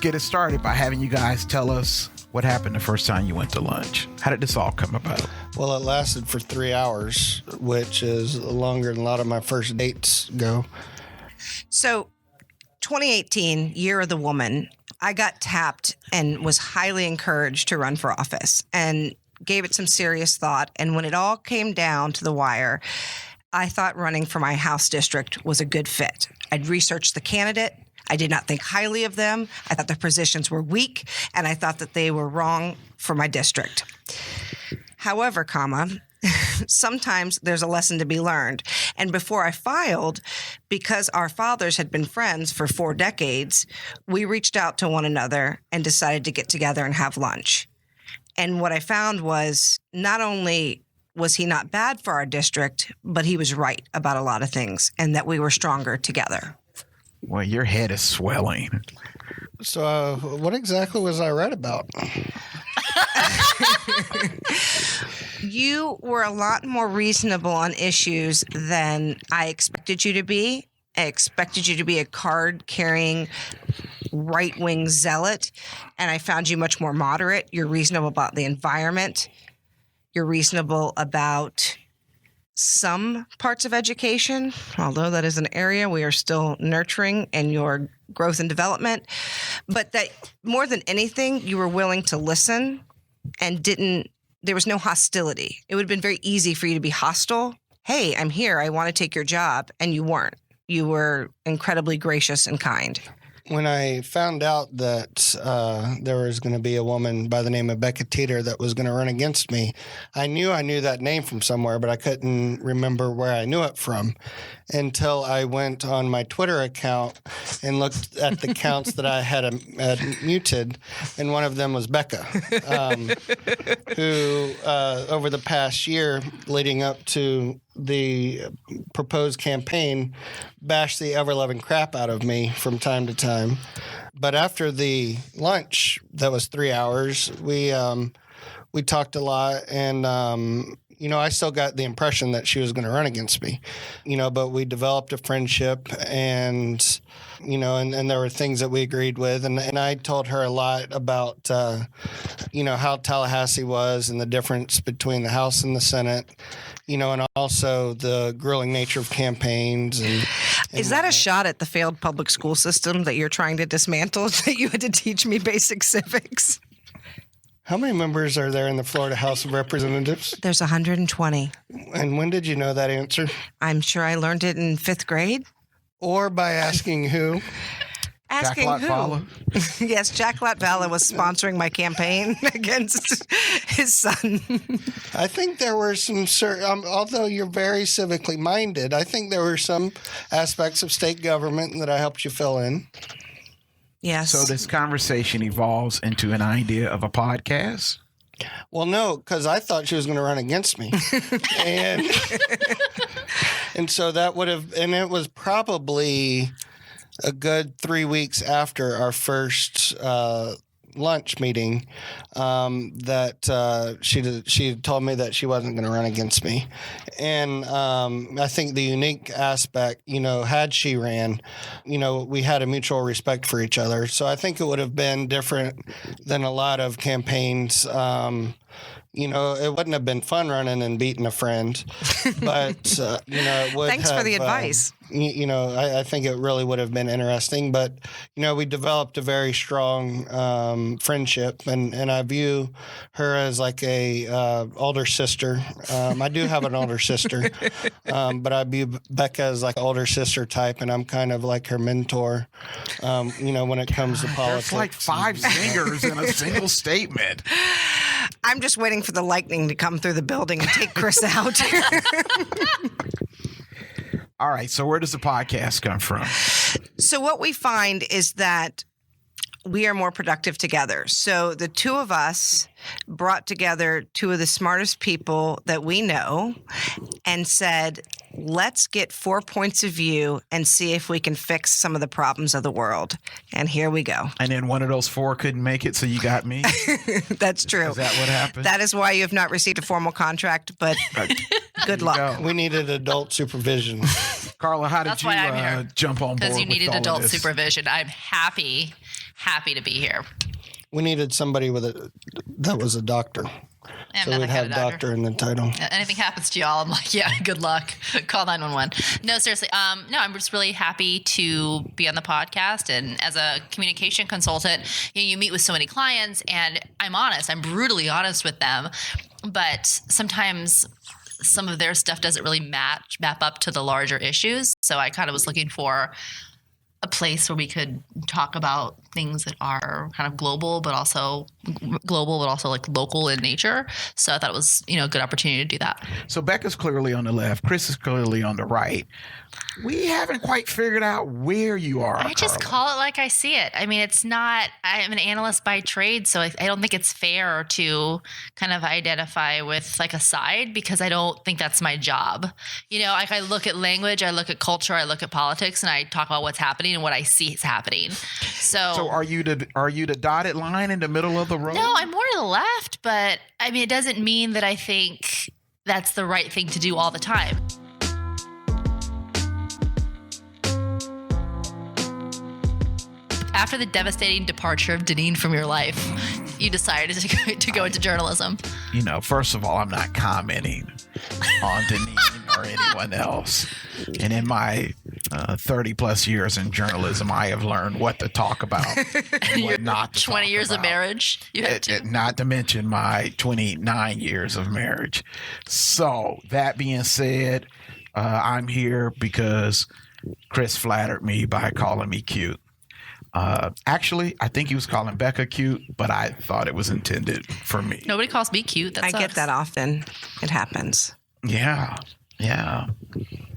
get it started by having you guys tell us what happened the first time you went to lunch. How did this all come about? Well, it lasted for 3 hours, which is longer than a lot of my first dates go. So 2018, Year of the Woman, I got tapped and was highly encouraged to run for office and gave it some serious thought. And when it all came down to the wire, I thought running for my House district was a good fit. I'd researched the candidate. I did not think highly of them. I thought their positions were weak, and I thought that they were wrong for my district. However, sometimes there's a lesson to be learned. And before I filed, because our fathers had been friends for 4 decades, we reached out to one another and decided to get together and have lunch. And what I found was not only was he not bad for our district, but he was right about a lot of things and that we were stronger together. Well, your head is swelling. So what exactly was I right about? You were a lot more reasonable on issues than I expected you to be. I expected you to be a card-carrying right-wing zealot, and I found you much more moderate. You're reasonable about the environment. You're reasonable about some parts of education, although that is an area we are still nurturing in your growth and development. But that more than anything, you were willing to listen and there was no hostility. It would have been very easy for you to be hostile. Hey, I'm here. I want to take your job. And you weren't. You were incredibly gracious and kind. When I found out that there was going to be a woman by the name of Becca Teeter that was going to run against me, I knew that name from somewhere, but I couldn't remember where I knew it from until I went on my Twitter account and looked at the accounts that I had muted, and one of them was Becca, who over the past year leading up to the proposed campaign bashed the ever-loving crap out of me from time to time. But after the lunch, that was 3 hours, we talked a lot, and I still got the impression that she was going to run against me, but we developed a friendship, and there were things that we agreed with. And I told her a lot about, how Tallahassee was and the difference between the House and the Senate, and also the grueling nature of campaigns. Is that a shot at the failed public school system that you're trying to dismantle, that you had to teach me basic civics? How many members are there in the Florida House of Representatives? There's 120. And when did you know that answer? I'm sure I learned it in 5th grade. Or by asking who? Asking Jack who? Latvala? Yes, Jack Latvala was sponsoring my campaign against his son. I think there were some, although you're very civically minded, I think there were some aspects of state government that I helped you fill in. Yes. So this conversation evolves into an idea of a podcast? Well, no, because I thought she was going to run against me. And so that would have, and it was probably a good 3 weeks after our first lunch meeting that she told me that she wasn't going to run against me. And I think the unique aspect, had she ran, we had a mutual respect for each other. So I think it would have been different than a lot of campaigns. It wouldn't have been fun running and beating a friend, but, it would Thanks for the advice. I think it really would have been interesting, but, we developed a very strong friendship, and I view her as like a older sister. I do have an older sister, but I view Becca as like older sister type, and I'm kind of like her mentor, when it comes to politics. There's like 5 singers in a single statement. I'm just waiting for the lightning to come through the building and take Chris out. All right. So where does the podcast come from? So what we find is that we are more productive together. So the two of us brought together 2 of the smartest people that we know and said, let's get 4 points of view and see if we can fix some of the problems of the world. And here we go. And then one of those 4 couldn't make it, so you got me? That's true. Is that what happened? That is why you have not received a formal contract, but good luck. We needed adult supervision. Carla, how did That's why I'm you here. jump on board Because you with needed all of adult this? supervision. I'm happy happy to be here. We needed somebody that was a doctor. I'm So not we'd that kind have of doctor. doctor in the title. Anything happens to y'all, I'm like, yeah, good luck. Call 911. No, seriously. No, I'm just really happy to be on the podcast. And as a communication consultant, you meet with so many clients, and I'm honest. I'm brutally honest with them. But sometimes some of their stuff doesn't really map up to the larger issues. So I kind of was looking for a place where we could talk about things that are kind of global, but also like local in nature. So I thought it was, a good opportunity to do that. So Becca's clearly on the left. Chris is clearly on the right. We haven't quite figured out where you are. I just Carla. call it like I see it. I mean, it's not, I'm an analyst by trade, so I don't think it's fair to kind of identify with like a side, because I don't think that's my job. Like I look at language, I look at culture, I look at politics, and I talk about what's happening and what I see is happening. So are you the dotted line in the middle of the road? No, I'm more to the left, but I mean, it doesn't mean that I think that's the right thing to do all the time. After the devastating departure of Deneen from your life, you decided to go into journalism. First of all, I'm not commenting on Deneen or anyone else. And in my 30 plus years in journalism, I have learned what to talk about and what not to 20 talk years about. of marriage. You had to. Not to mention my 29 years of marriage. So that being said, I'm here because Chris flattered me by calling me cute. Actually, I think he was calling Becca cute, but I thought it was intended for me. Nobody calls me cute. That I sucks. get that often. It happens. Yeah.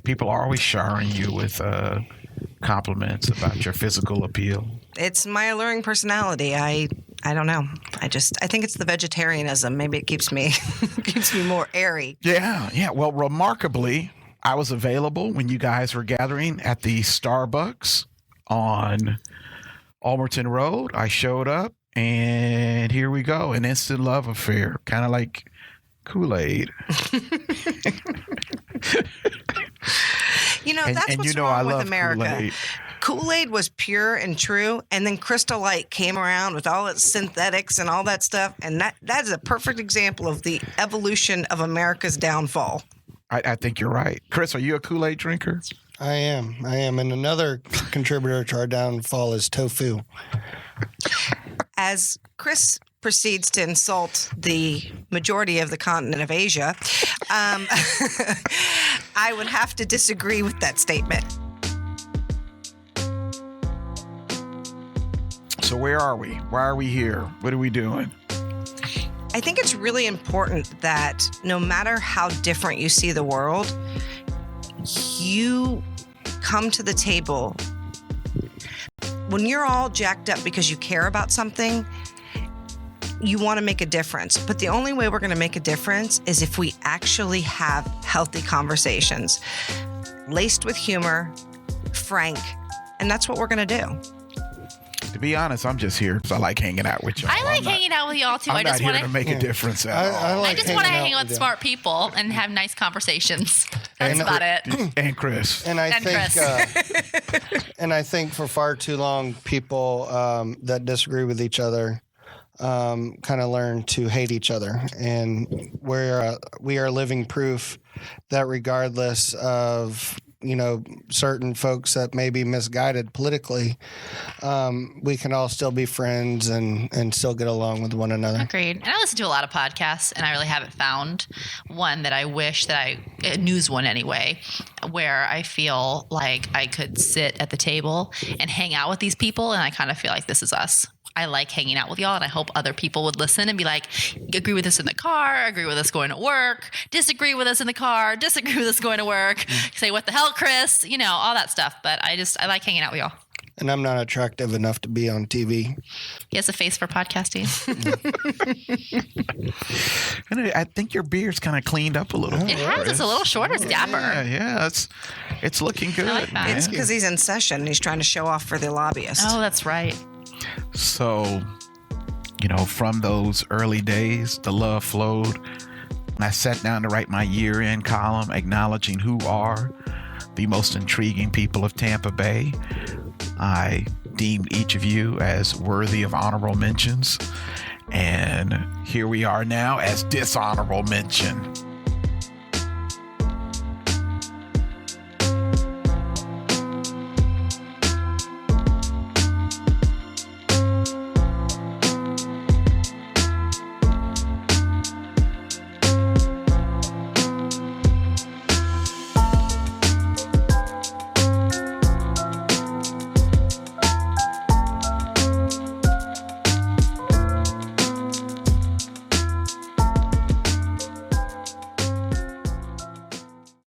People are always showering you with compliments about your physical appeal. It's my alluring personality. I don't know. I think it's the vegetarianism. Maybe it keeps me more airy. Yeah. Well, remarkably, I was available when you guys were gathering at the Starbucks on Almerton Road. I showed up, and here we go. An instant love affair, kind of like Kool-Aid. That's what's wrong with America. Kool-Aid. Kool-Aid was pure and true, and then Crystal Light came around with all its synthetics and all that stuff, and that is a perfect example of the evolution of America's downfall. I think you're right. Chris, are you a Kool-Aid drinker? I am. And another contributor to our downfall is tofu. As Chris proceeds to insult the majority of the continent of Asia, I would have to disagree with that statement. So where are we? Why are we here? What are we doing? I think it's really important that no matter how different you see the world, you come to the table. When you're all jacked up because you care about something, you want to make a difference. But the only way we're going to make a difference is if we actually have healthy conversations, laced with humor, frank, and that's what we're going to do. To be honest, I'm just here because I like hanging out with y'all. I like hanging out with y'all too. I'm I not just here want to make a difference at all. I just want to hang out with you. smart people and have nice conversations. That's about it. And Chris. And I And think, and I think for far too long, people that disagree with each other kind of learn to hate each other. And we are living proof that regardless of certain folks that may be misguided politically, we can all still be friends and still get along with one another. Agreed. And I listen to a lot of podcasts, and I really haven't found one that I wish that a news one anyway, where I feel like I could sit at the table and hang out with these people, and I kind of feel like this is us. I like hanging out with y'all, and I hope other people would listen and be like, agree with us in the car, agree with us going to work, disagree with us in the car, disagree with us going to work, say, what the hell, Chris? All that stuff. But I like hanging out with y'all. And I'm not attractive enough to be on TV. He has a face for podcasting. And I think your beard's kind of cleaned up a little bit. It has. It's a little shorter. It's dapper. Yeah, it's looking good. like that. man. It's because he's in session and he's trying to show off for the lobbyist. Oh, that's right. So, from those early days, the love flowed. I sat down to write my year-end column acknowledging who are the most intriguing people of Tampa Bay. I deemed each of you as worthy of honorable mentions. And here we are now as dishonorable mention.